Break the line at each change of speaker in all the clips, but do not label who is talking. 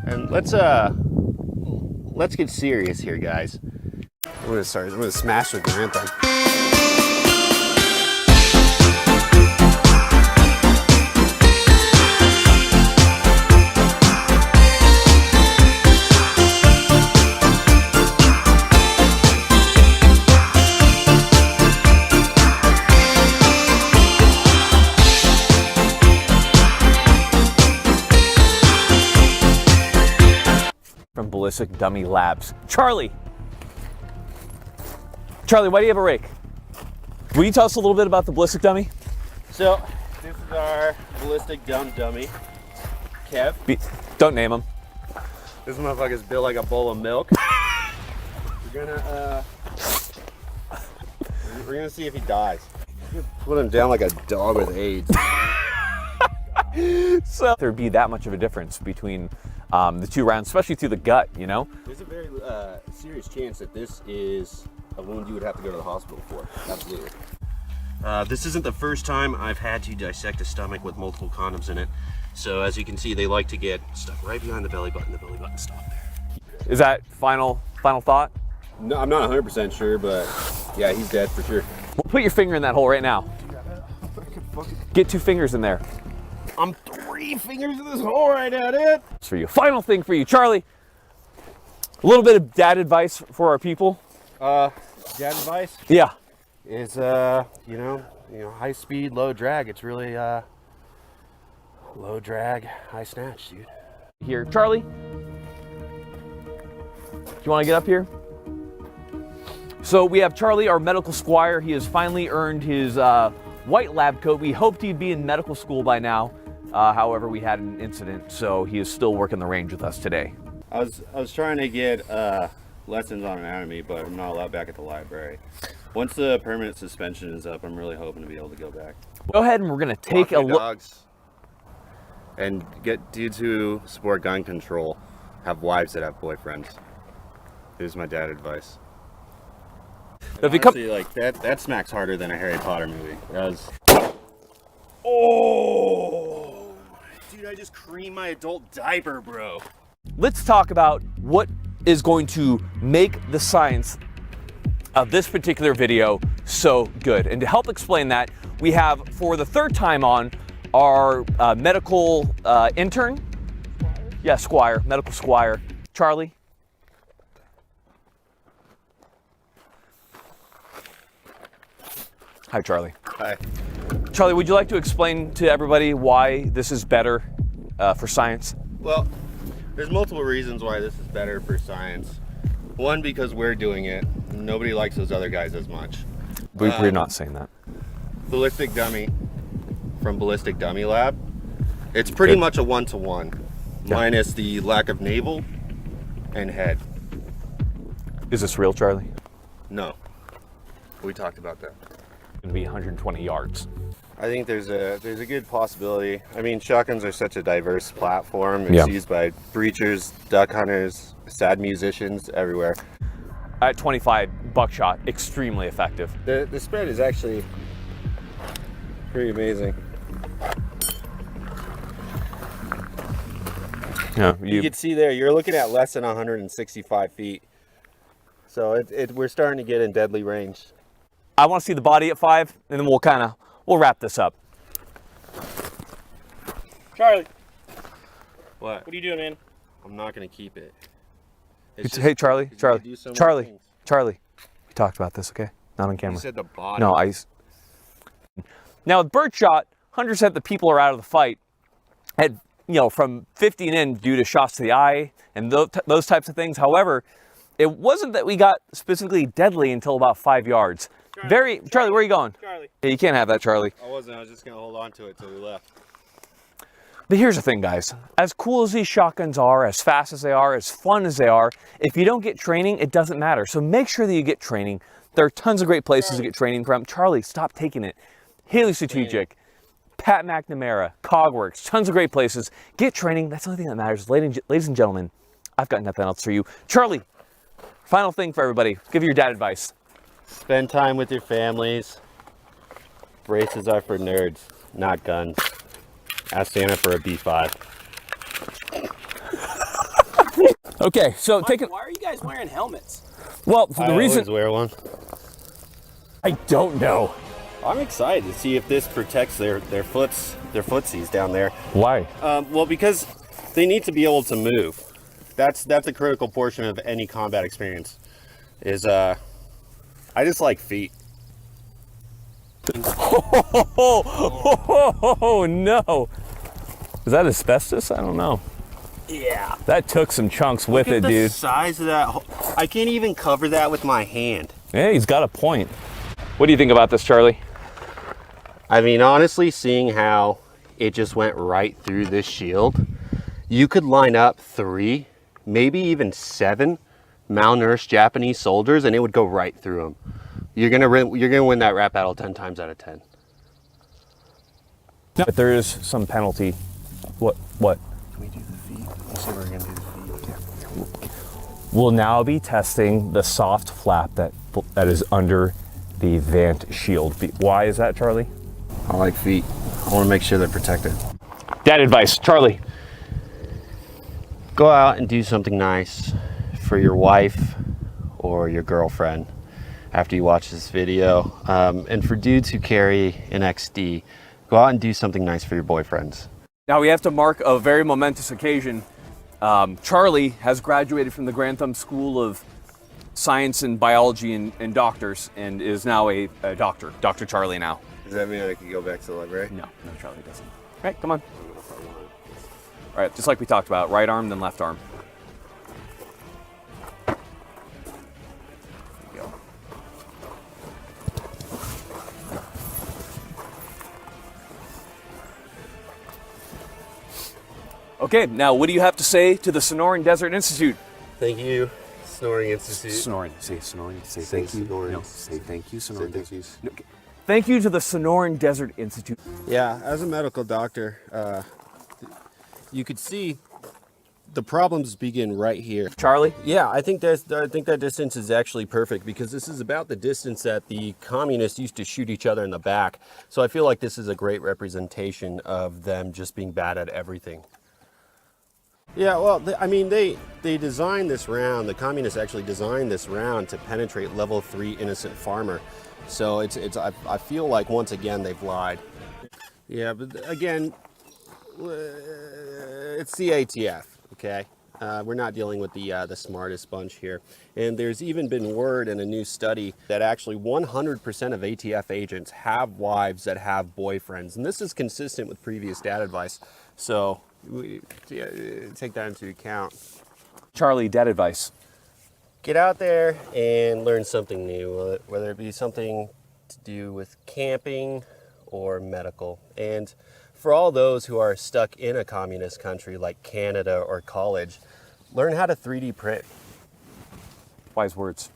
And let's get serious here, guys. I'm gonna smash the Garand thing.
From Ballistic Dummy Labs. Charlie, why do you have a rake? Will you tell us a little bit about the Ballistic Dummy?
So, this is our ballistic dummy, Kev.
Don't name him.
This motherfucker's built like a bowl of milk. We're gonna see if he dies. Put him down like a dog with AIDS.
So there'd be that much of a difference between the two rounds, especially through the gut, you know?
There's a very serious chance that this is a wound you would have to go to the hospital for. Absolutely. This isn't the first time I've had to dissect a stomach with multiple condoms in it. So as you can see, they like to get stuck right behind the belly button. The belly button stop there.
Is that final thought?
No, I'm not 100% sure, but yeah, he's dead for sure.
Well, put your finger in that hole right now. Get 2 fingers in there.
I'm 3 fingers in this hole right now, dude.
It's for you. Final thing for you, Charlie. A little bit of dad advice for our people.
Dad advice?
Yeah.
Is you know, high speed, low drag. It's really low drag, high snatch, dude.
Here, Charlie. Do you want to get up here? So we have Charlie, our medical squire. He has finally earned his white lab coat. We hoped he'd be in medical school by now. However, we had an incident, so he is still working the range with us today.
I was trying to get lessons on anatomy, but I'm not allowed back at the library. Once the permanent suspension is up, I'm really hoping to be able to go back.
Go ahead, and we're gonna take a look.
And get dudes who support gun control have wives that have boyfriends. Here's my dad advice. If you honestly, like that smacks harder than a Harry Potter movie. That was... Oh, dude! I just creamed my adult diaper, bro.
Let's talk about what is going to make the science of this particular video so good. And to help explain that, we have, for the 3rd time on, our medical intern. Squire? Yeah, squire, medical squire. Charlie. Hi, Charlie.
Hi.
Charlie, would you like to explain to everybody why this is better for science?
Well, there's multiple reasons why this is better for science. One, because we're doing it. Nobody likes those other guys as much.
We're not saying that.
Ballistic Dummy from Ballistic Dummy Lab. It's pretty much a 1-to-1, minus the lack of navel and head.
Is this real, Charlie?
No. We talked about that.
It's gonna be 120 yards.
I think there's a good possibility. I mean, shotguns are such a diverse platform. It's used by breachers, duck hunters, sad musicians, everywhere.
At 25 buckshot, extremely effective.
The spread is actually pretty amazing.
Yeah,
you can see there, you're looking at less than 165 feet. So we're starting to get in deadly range.
I want to see the body at 5, and then we'll wrap this up.
Charlie.
What?
What are you doing, man?
I'm not going to keep it.
Hey, Charlie. We talked about this, okay? Not on camera.
You said the body.
No, Now with birdshot, hunters said the people are out of the fight at, from 50 and in due to shots to the eye and those types of things. However, it wasn't that we got specifically deadly until about 5 yards. Charlie, where are you going?
Charlie.
Yeah, you can't have that, Charlie.
I wasn't. I was just going to hold on to it till we left.
But here's the thing, guys. As cool as these shotguns are, as fast as they are, as fun as they are, if you don't get training, it doesn't matter. So make sure that you get training. There are tons of great places to get training from. Charlie, stop taking it. Haley Strategic, Pat McNamara, Cogworks, tons of great places. Get training. That's the only thing that matters. Ladies and gentlemen, I've got nothing else for you. Charlie, final thing for everybody. Give your dad advice.
Spend time with your families. Braces are for nerds, not guns. Ask Santa for a B5.
Okay, so take it.
Why are you guys wearing helmets?
Well, for the reason
always wear one.
I don't know.
I'm excited to see if this protects their footsies down there.
Why?
Well, because they need to be able to move. That's a critical portion of any combat experience. Is I just like feet.
Oh no! Is that asbestos? I don't know.
Yeah.
That took some chunks with
Look at
it,
the
dude.
size of that. I can't even cover that with my hand.
Yeah, he's got a point. What do you think about this, Charlie?
I mean, honestly, seeing how it just went right through this shield, you could line up 3, maybe even 7 malnourished Japanese soldiers, and it would go right through them. You're gonna win that rap battle 10 times out of 10.
No. But there is some penalty. What?
Can we do the feet? Let's see if we're gonna do the feet.
We'll now be testing the soft flap that is under the Vant shield. Why is that, Charlie?
I like feet. I want to make sure they're protected.
Dad advice, Charlie.
Go out and do something nice for your wife or your girlfriend after you watch this video. And for dudes who carry an XD, go out and do something nice for your boyfriends.
Now we have to mark a very momentous occasion. Charlie has graduated from the Grantham School of Science and Biology and Doctors and is now a doctor. Dr. Charlie now.
Does that mean I could go back to the library?
No, Charlie doesn't. All right, come on. All right, just like we talked about, right arm, then left arm. There you go. Okay, now what do you have to say to the Sonoran Desert Institute?
Thank you, Snoring Institute.
Snoring. Say snoring. Say
Say
thank you.
snoring.
No, say thank you, Sonoran
thank
Desert. No, okay. Thank you to the Sonoran Desert Institute.
Yeah, as a medical doctor, you could see the problems begin right here.
Charlie?
Yeah, I think that distance is actually perfect because this is about the distance that the communists used to shoot each other in the back. So I feel like this is a great representation of them just being bad at everything. Yeah, well, I mean, they designed this round. The communists actually designed this round to penetrate level 3 innocent farmer. So I feel like once again they've lied. Yeah, but again, it's the ATF. Okay, we're not dealing with the smartest bunch here. And there's even been word in a new study that actually 100% of ATF agents have wives that have boyfriends, and this is consistent with previous dad advice. So take that into account.
Charlie, dad advice.
Get out there and learn something new, whether it be something to do with camping or medical. And for all those who are stuck in a communist country like Canada or college, learn how to 3D print.
Wise words.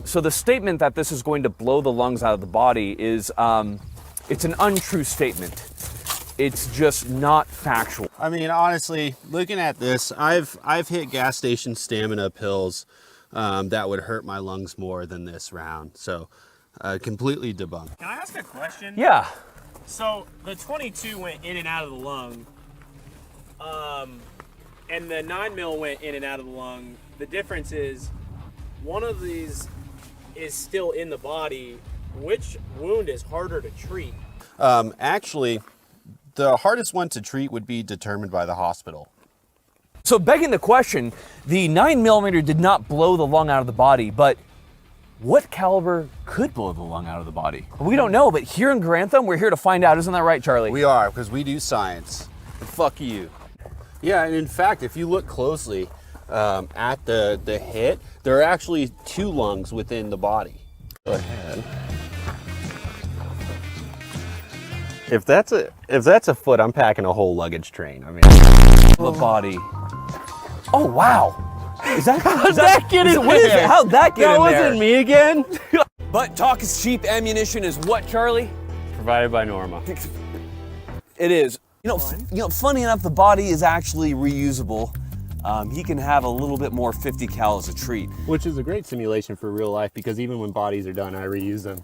So the statement that this is going to blow the lungs out of the body is, it's an untrue statement. It's just not factual.
I mean, honestly, looking at this, I've hit gas station stamina pills that would hurt my lungs more than this round. So completely debunked.
Can I ask a question?
Yeah.
So the 22 went in and out of the lung, and the 9mm went in and out of the lung. The difference is one of these is still in the body. Which wound is harder to treat?
Actually, the hardest one to treat would be determined by the hospital.
So begging the question, the 9mm did not blow the lung out of the body, but what caliber could blow the lung out of the body? We don't know, but here in Grantham, we're here to find out. Isn't that right, Charlie?
We are, because we do science. And fuck you. Yeah, and in fact, if you look closely at the hit, there are actually 2 lungs within the body. Go ahead. If that's a foot, I'm packing a whole luggage train. I mean,
The body. Oh, wow. Is that,
how'd that get in
what is
there?
it? How'd that get
that
in there?
wasn't me again.
But talk is cheap ammunition is what, Charlie?
Provided by Norma.
It is. You know, funny enough, the body is actually reusable. He can have a little bit more 50 cal as a treat.
Which is a great simulation for real life because even when bodies are done, I reuse them.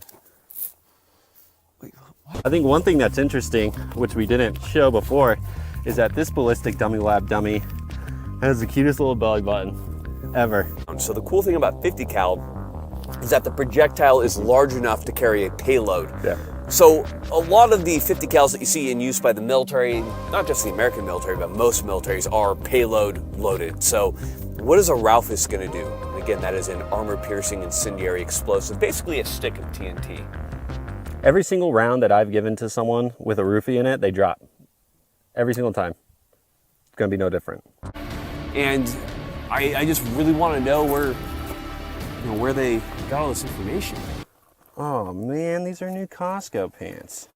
I think one thing that's interesting, which we didn't show before, is that this ballistic dummy lab dummy has the cutest little belly button. ever.
So the cool thing about 50 cal is that the projectile is large enough to carry a payload.
Yeah.
So a lot of the 50 cals that you see in use by the military, not just the American military, but most militaries, are payload loaded. So what is a Raufoss going to do? And again, that is an armor-piercing incendiary explosive, basically a stick of TNT.
Every single round that I've given to someone with a roofie in it, they drop. Every single time. It's going to be no different.
And I just really want to know where they got all this information.
Oh man, these are new Costco pants.